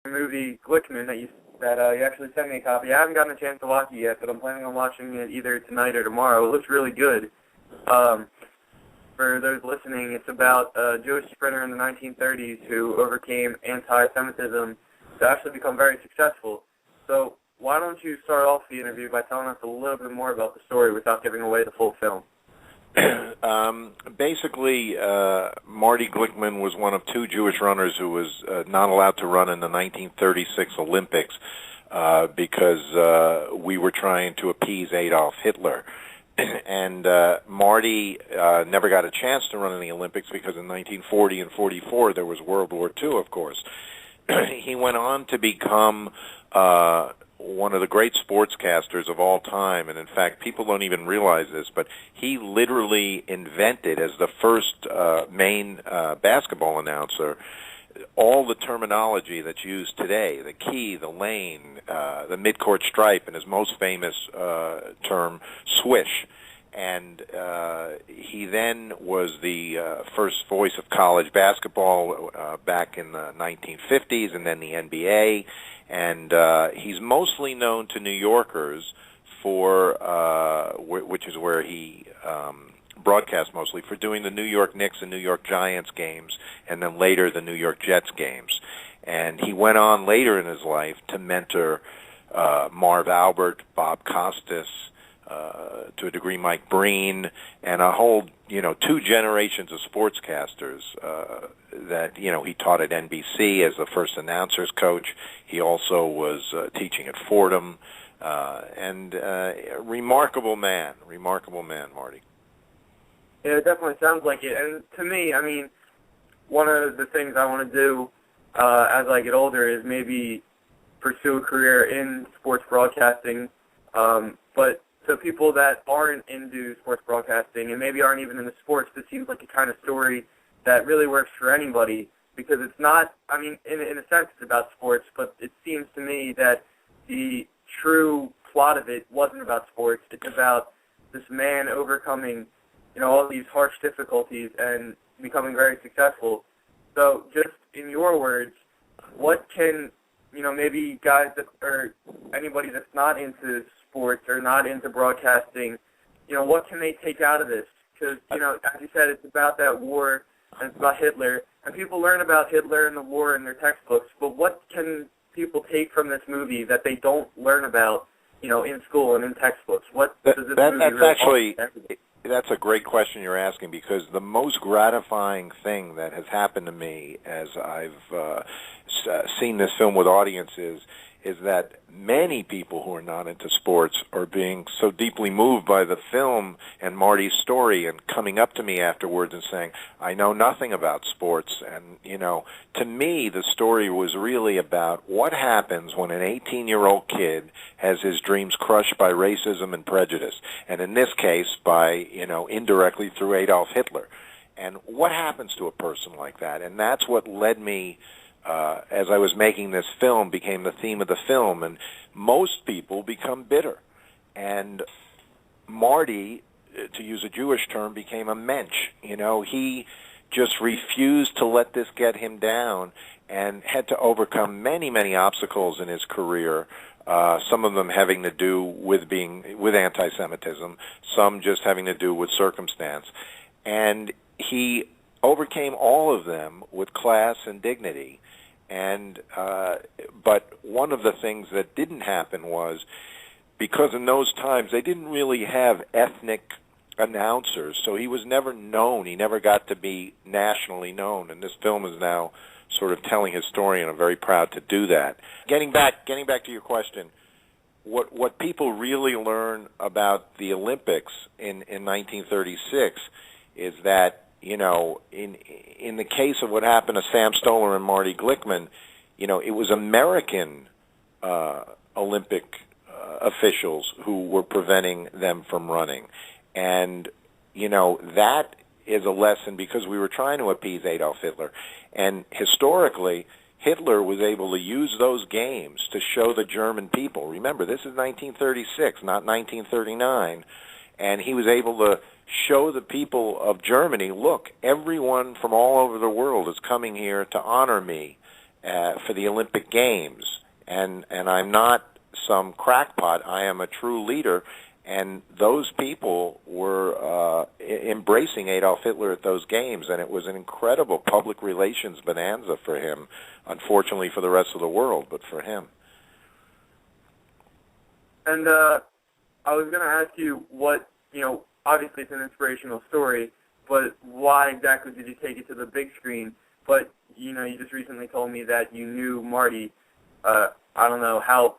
movie Glickman that you actually sent me a copy. I haven't gotten a chance to watch it yet, but I'm planning on watching it either tonight or tomorrow. It looks really good. For those listening, it's about a Jewish sprinter in the 1930s who overcame anti-Semitism to actually become very successful. So why don't you start off the interview by telling us a little bit more about the story without giving away the full film? Basically, Marty Glickman was one of two Jewish runners who was not allowed to run in the 1936 Olympics because we were trying to appease Adolf Hitler. And Marty never got a chance to run in the Olympics because in 1940 and 44 there was World War II, of course. He went on to become one of the great sportscasters of all time, and in fact, people don't even realize this, but he literally invented, as the first main basketball announcer, all the terminology that's used today: the key, the lane, the midcourt stripe, and his most famous term, swish. And he then was the first voice of college basketball back in the 1950s, and then the NBA. And he's mostly known to New Yorkers for, which is where he broadcast mostly, for doing the New York Knicks and New York Giants games, and then later the New York Jets games. And he went on later in his life to mentor Marv Albert, Bob Costas, to a degree Mike Breen, and a whole, two generations of sportscasters that, he taught at NBC as the first announcers coach. He also was teaching at Fordham, and remarkable man, Marty. Yeah, it definitely sounds like it. And to me, I mean, one of the things I want to do as I get older is maybe pursue a career in sports broadcasting, but to people that aren't into sports broadcasting and maybe aren't even into sports, this seems like a kind of story that really works for anybody, because it's not, I mean, in a sense it's about sports, but it seems to me that the true plot of it wasn't about sports. It's about this man overcoming, all these harsh difficulties and becoming very successful. So just in your words, what can, maybe guys or anybody that's not into sports or not into broadcasting, what can they take out of this? Because, as you said, it's about that war and it's about Hitler. And people learn about Hitler and the war in their textbooks, but what can people take from this movie that they don't learn about, in school and in textbooks? What does this movie really That's a great question you're asking, because the most gratifying thing that has happened to me as I've seen this film with audiences is that many people who are not into sports are being so deeply moved by the film and Marty's story and coming up to me afterwards and saying, I know nothing about sports. And, to me, the story was really about what happens when an 18-year-old kid has his dreams crushed by racism and prejudice, and in this case by, indirectly through Adolf Hitler. And what happens to a person like that? And that's what led me, as I was making this film, became the theme of the film. And most people become bitter. And Marty, to use a Jewish term, became a mensch. He just refused to let this get him down and had to overcome many, many obstacles in his career, some of them having to do with anti-Semitism, some just having to do with circumstance. And he overcame all of them with class and dignity. And but one of the things that didn't happen was, because in those times they didn't really have ethnic announcers, so he was never known. He never got to be nationally known. And this film is now sort of telling his story, and I'm very proud to do that. Getting back to your question, what people really learn about the Olympics in 1936 is that, in the case of what happened to Sam Stoller and Marty Glickman, it was American Olympic officials who were preventing them from running. And, that is a lesson, because we were trying to appease Adolf Hitler. And historically, Hitler was able to use those games to show the German people. Remember, this is 1936, not 1939. And he was able to show the people of Germany, look, everyone from all over the world is coming here to honor me for the Olympic Games. And I'm not some crackpot. I am a true leader. And those people were embracing Adolf Hitler at those games, and it was an incredible public relations bonanza for him, unfortunately for the rest of the world, but for him. And I was going to ask you what, obviously it's an inspirational story, but why exactly did you take it to the big screen? But, you just recently told me that you knew Marty. I don't know how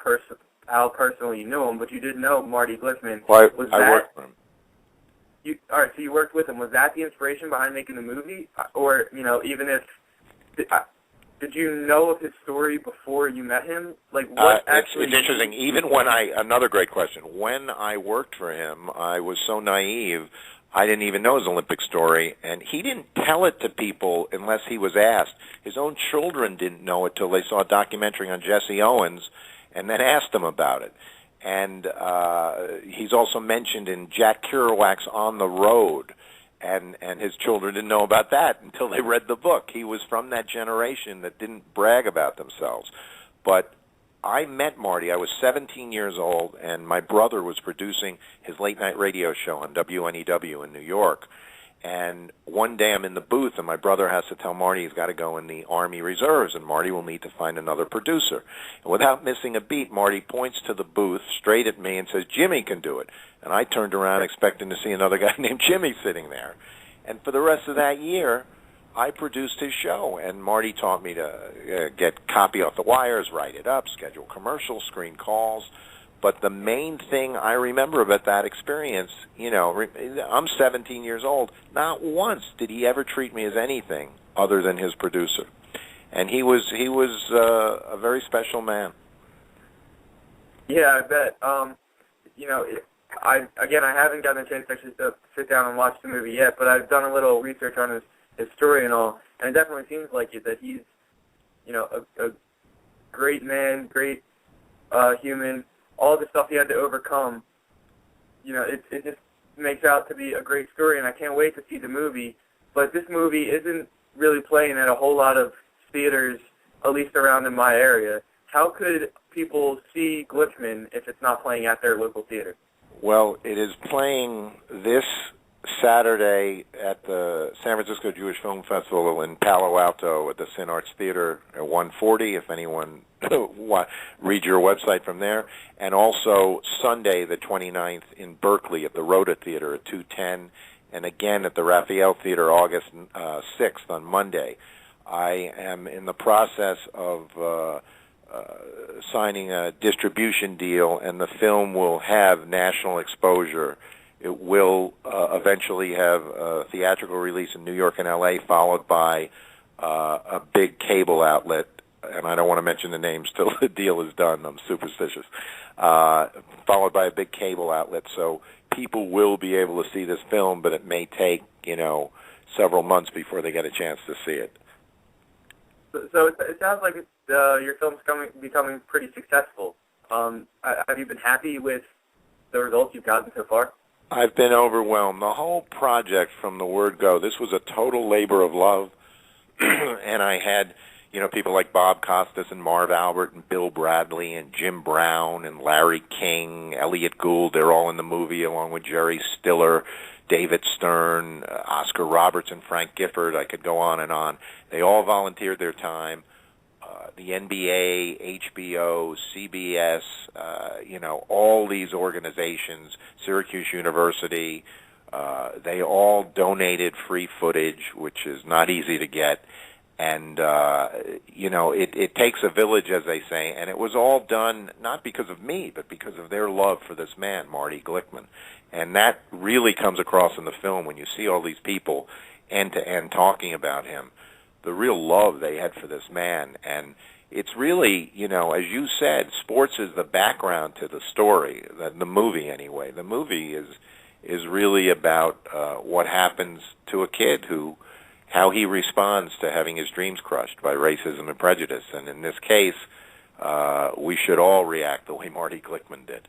personally you knew him, but you did know Marty Glickman. Well, I worked for him. All right, so you worked with him. Was that the inspiration behind making the movie? Or, even if... Did you know of his story before you met him? Like, what actually... It's interesting. Even when another great question. When I worked for him, I was so naive, I didn't even know his Olympic story, and he didn't tell it to people unless he was asked. His own children didn't know it till they saw a documentary on Jesse Owens and then asked him about it. And he's also mentioned in Jack Kerouac's On the Road, and his children didn't know about that until they read the book. He was from that generation that didn't brag about themselves. But I met Marty. I was 17 years old, and my brother was producing his late-night radio show on WNEW in New York. And one day I'm in the booth, and my brother has to tell Marty he's got to go in the Army Reserves, and Marty will need to find another producer. And without missing a beat, Marty points to the booth straight at me and says, "Jimmy can do it." And I turned around expecting to see another guy named Jimmy sitting there. And for the rest of that year, I produced his show, and Marty taught me to get copy off the wires, write it up, schedule commercials, screen calls. But the main thing I remember about that experience, I'm 17 years old. Not once did he ever treat me as anything other than his producer. And he was a very special man. Yeah, I bet. I haven't gotten a chance to actually sit down and watch the movie yet, but I've done a little research on his story and all, and it definitely seems like it, that he's, a great man, great human. All the stuff he had to overcome, it just makes out to be a great story, and I can't wait to see the movie. But this movie isn't really playing at a whole lot of theaters, at least around in my area. How could people see Glickman if it's not playing at their local theater? Well, it is playing this Saturday at the San Francisco Jewish Film Festival in Palo Alto at the Sin Arts Theater at 140, if anyone read your website from there, and also Sunday the 29th in Berkeley at the Rhoda Theater at 210, and again at the Raphael Theater August 6th on Monday. I am in the process of signing a distribution deal, and the film will have national exposure. It will eventually have a theatrical release in New York and L.A., followed by a big cable outlet, and I don't want to mention the names till the deal is done. I'm superstitious. Followed by a big cable outlet, so people will be able to see this film, but it may take, several months before they get a chance to see it. So it sounds like your film's becoming pretty successful. Have you been happy with the results you've gotten so far? I've been overwhelmed. The whole project from the word go, this was a total labor of love, and I had, people like Bob Costas and Marv Albert and Bill Bradley and Jim Brown and Larry King, Elliot Gould. They're all in the movie, along with Jerry Stiller, David Stern, Oscar Roberts, and Frank Gifford. I could go on and on. They all volunteered their time. The NBA, HBO, CBS, all these organizations, Syracuse University, they all donated free footage, which is not easy to get. And, it takes a village, as they say, and it was all done not because of me, but because of their love for this man, Marty Glickman. And that really comes across in the film when you see all these people end to end talking about him, the real love they had for this man. And it's really, as you said, sports is the background to the story, the movie anyway. The movie is really about what happens to a kid how he responds to having his dreams crushed by racism and prejudice. And in this case, we should all react the way Marty Glickman did.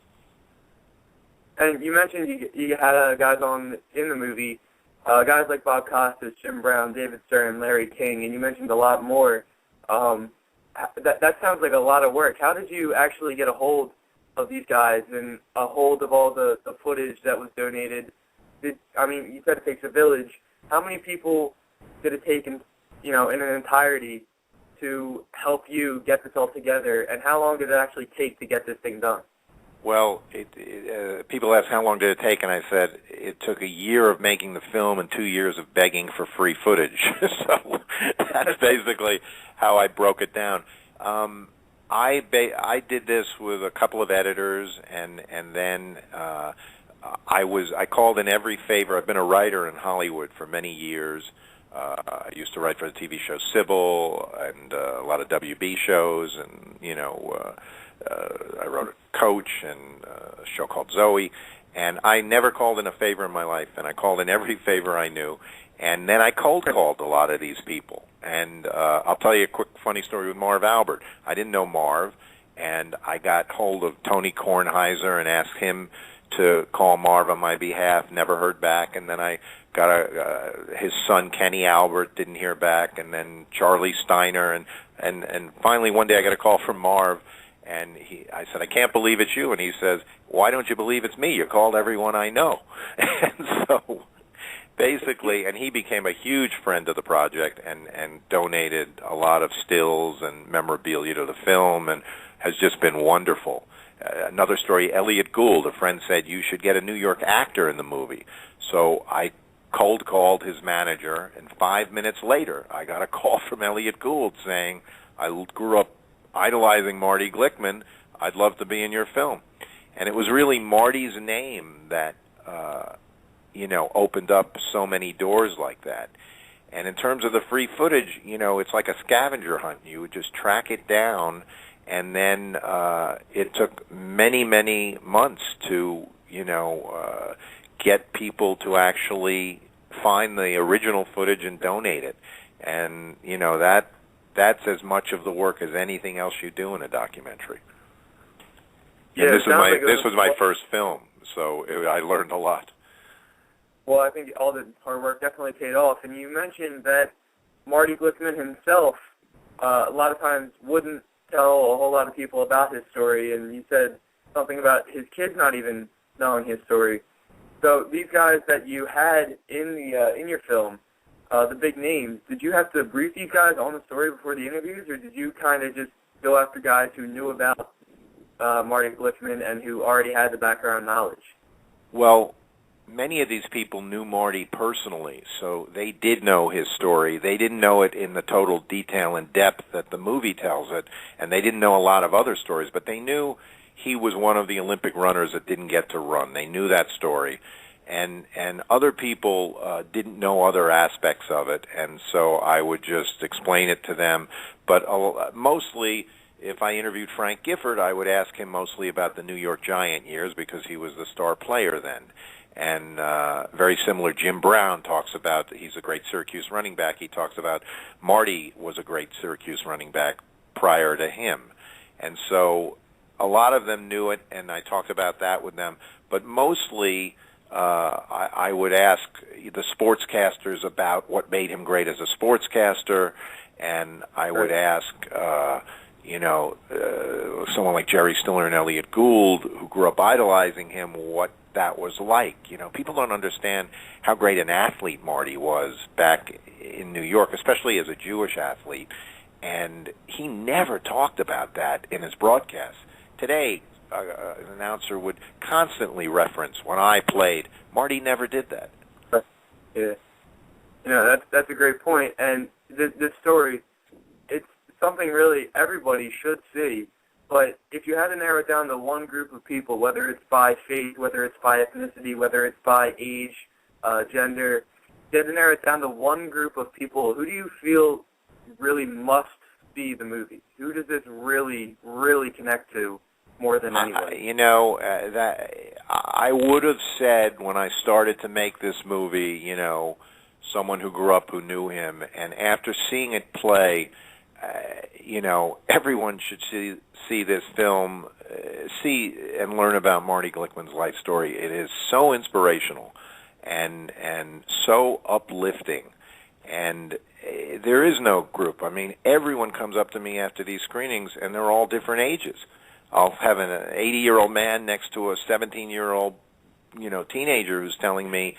And you mentioned you had guys on in the movie, guys like Bob Costas, Jim Brown, David Stern, Larry King, and you mentioned a lot more. that sounds like a lot of work. How did you actually get a hold of these guys and a hold of all the footage that was donated? You said it takes a village. How many people did it take in an entirety to help you get this all together, and how long did it actually take to get this thing done? Well, people ask how long did it take, and I said it took a year of making the film and 2 years of begging for free footage. So that's basically how I broke it down. I did this with a couple of editors, and then I called in every favor. I've been a writer in Hollywood for many years. I used to write for the TV show Sybil and a lot of WB shows, and I wrote a Coach and a show called Zoe, and I never called in a favor in my life, and I called in every favor I knew, and then I cold called a lot of these people. And I'll tell you a quick funny story with Marv Albert. I didn't know Marv, and I got hold of Tony Kornheiser and asked him to call Marv on my behalf, never heard back, and then I got his son Kenny Albert, didn't hear back, and then Charlie Steiner, and finally one day I got a call from Marv, and I said, I can't believe it's you, and he says, why don't you believe it's me? You called everyone I know. And so basically, and he became a huge friend of the project and donated a lot of stills and memorabilia to the film, and has just been wonderful. Another story, Elliot Gould, a friend said, you should get a New York actor in the movie. So I cold called his manager, and 5 minutes later, I got a call from Elliot Gould saying, I grew up idolizing Marty Glickman. I'd love to be in your film. And it was really Marty's name that, opened up so many doors like that. And in terms of the free footage, it's like a scavenger hunt. You would just track it down, and then it took many, many months to, get people to actually find the original footage and donate it. And, that's as much of the work as anything else you do in a documentary. Yeah, and this was my first film, so I learned a lot. Well, I think all the hard work definitely paid off. And you mentioned that Marty Glickman himself a lot of times wouldn't tell a whole lot of people about his story, and you said something about his kids not even knowing his story. So these guys that you had in your film, the big names, did you have to brief these guys on the story before the interviews, or did you kind of just go after guys who knew about Marty Glickman and who already had the background knowledge? Well, many of these people knew Marty personally, so they did know his story. They didn't know it in the total detail and depth that the movie tells it, and they didn't know a lot of other stories, but they knew he was one of the Olympic runners that didn't get to run. They knew that story. And other people didn't know other aspects of it, and so I would just explain it to them. But mostly, if I interviewed Frank Gifford, I would ask him mostly about the New York Giant years because he was the star player then. And very similar, Jim Brown talks about, he's a great Syracuse running back. He talks about Marty was a great Syracuse running back prior to him. And so a lot of them knew it, and I talked about that with them. But mostly, I would ask the sportscasters about what made him great as a sportscaster, and I would ask, someone like Jerry Stiller and Elliot Gould, who grew up idolizing him, what that was like. People don't understand how great an athlete Marty was back in New York, especially as a Jewish athlete, and he never talked about that in his broadcasts. Today, an announcer would constantly reference when I played. Marty never did that. Yeah, that's a great point. And this story, it's something really everybody should see. But if you had to narrow it down to one group of people, whether it's by faith, whether it's by ethnicity, whether it's by age, gender, if you had to narrow it down to one group of people, who do you feel really must see the movie? Who does this really, really connect to more than anyone? That I would have said when I started to make this movie, someone who grew up who knew him, and after seeing it play, everyone should see this film, see and learn about Marty Glickman's life story. It is so inspirational and so uplifting, and there is no group. I mean, everyone comes up to me after these screenings, and they're all different ages. I'll have an 80-year-old man next to a 17-year-old, teenager who's telling me,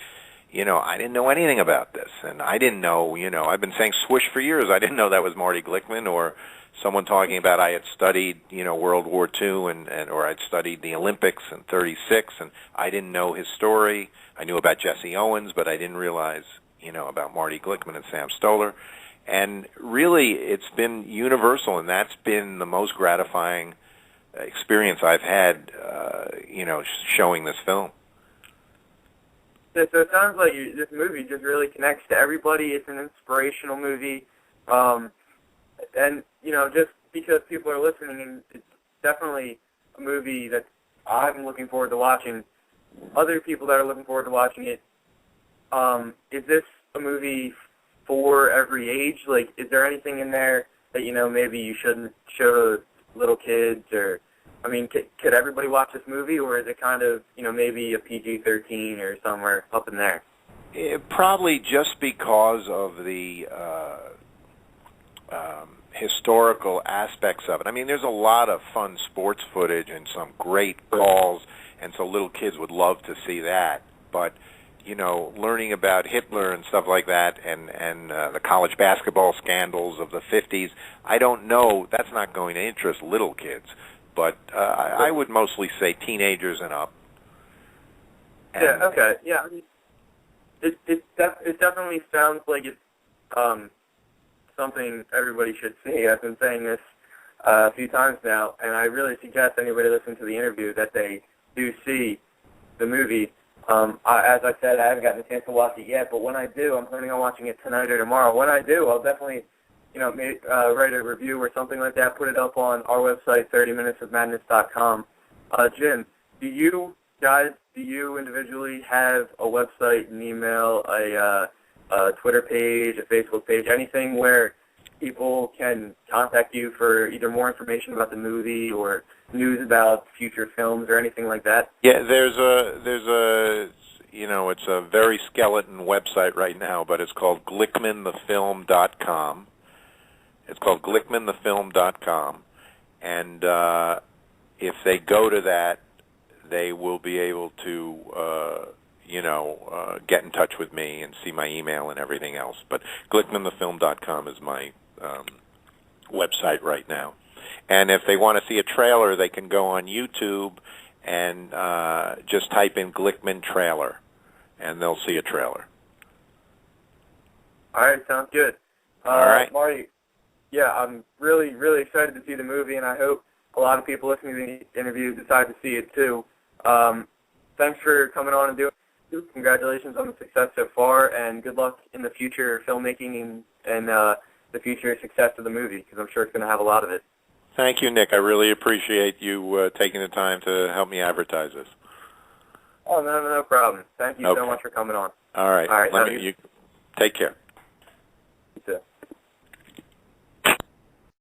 I didn't know anything about this, and I didn't know, I've been saying swoosh for years. I didn't know that was Marty Glickman, or someone talking about I had studied, World War II, or I'd studied the Olympics in '36, and I didn't know his story. I knew about Jesse Owens, but I didn't realize, about Marty Glickman and Sam Stoller. And really, it's been universal, and that's been the most gratifying experience I've had, showing this film. So it sounds like this movie just really connects to everybody. It's an inspirational movie. And, just because people are listening, and it's definitely a movie that I'm looking forward to watching. Other people that are looking forward to watching it, is this a movie for every age? Like, is there anything in there that, maybe you shouldn't show to little kids? Or, I mean, could everybody watch this movie, or is it kind of, maybe a PG-13 or somewhere up in there? Probably just because of the historical aspects of it. I mean, there's a lot of fun sports footage and some great calls, and so little kids would love to see that. But, learning about Hitler and stuff like that, and the college basketball scandals of the 50s, I don't know. That's not going to interest little kids. But I would mostly say teenagers and up. And yeah, okay. Yeah, I mean, it definitely sounds like it's something everybody should see. I've been saying this a few times now, and I really suggest anybody listening to the interview that they do see the movie. As I said, I haven't gotten a chance to watch it yet, but when I do, I'm planning on watching it tonight or tomorrow. When I do, I'll definitely, write a review or something like that, put it up on our website, 30minutesofmadness.com. Jim, do you individually have a website, an email, a Twitter page, a Facebook page, anything where people can contact you for either more information about the movie or news about future films or anything like that? Yeah, there's a it's a very skeleton website right now, but it's called GlickmanTheFilm.com. It's called GlickmanTheFilm.com, and if they go to that, they will be able to get in touch with me and see my email and everything else. But GlickmanTheFilm.com is my website right now. And if they want to see a trailer, they can go on YouTube and just type in Glickman trailer, and they'll see a trailer. All right, sounds good. All right. Marty, yeah, I'm really, really excited to see the movie, and I hope a lot of people listening to the interview decide to see it too. Thanks for coming on and doing it. Congratulations on the success so far, and good luck in the future filmmaking and the future success of the movie, because I'm sure it's going to have a lot of it. Thank you, Nick. I really appreciate you taking the time to help me advertise this. Oh, no problem. Thank you so much for coming on. All right. All right. You take care.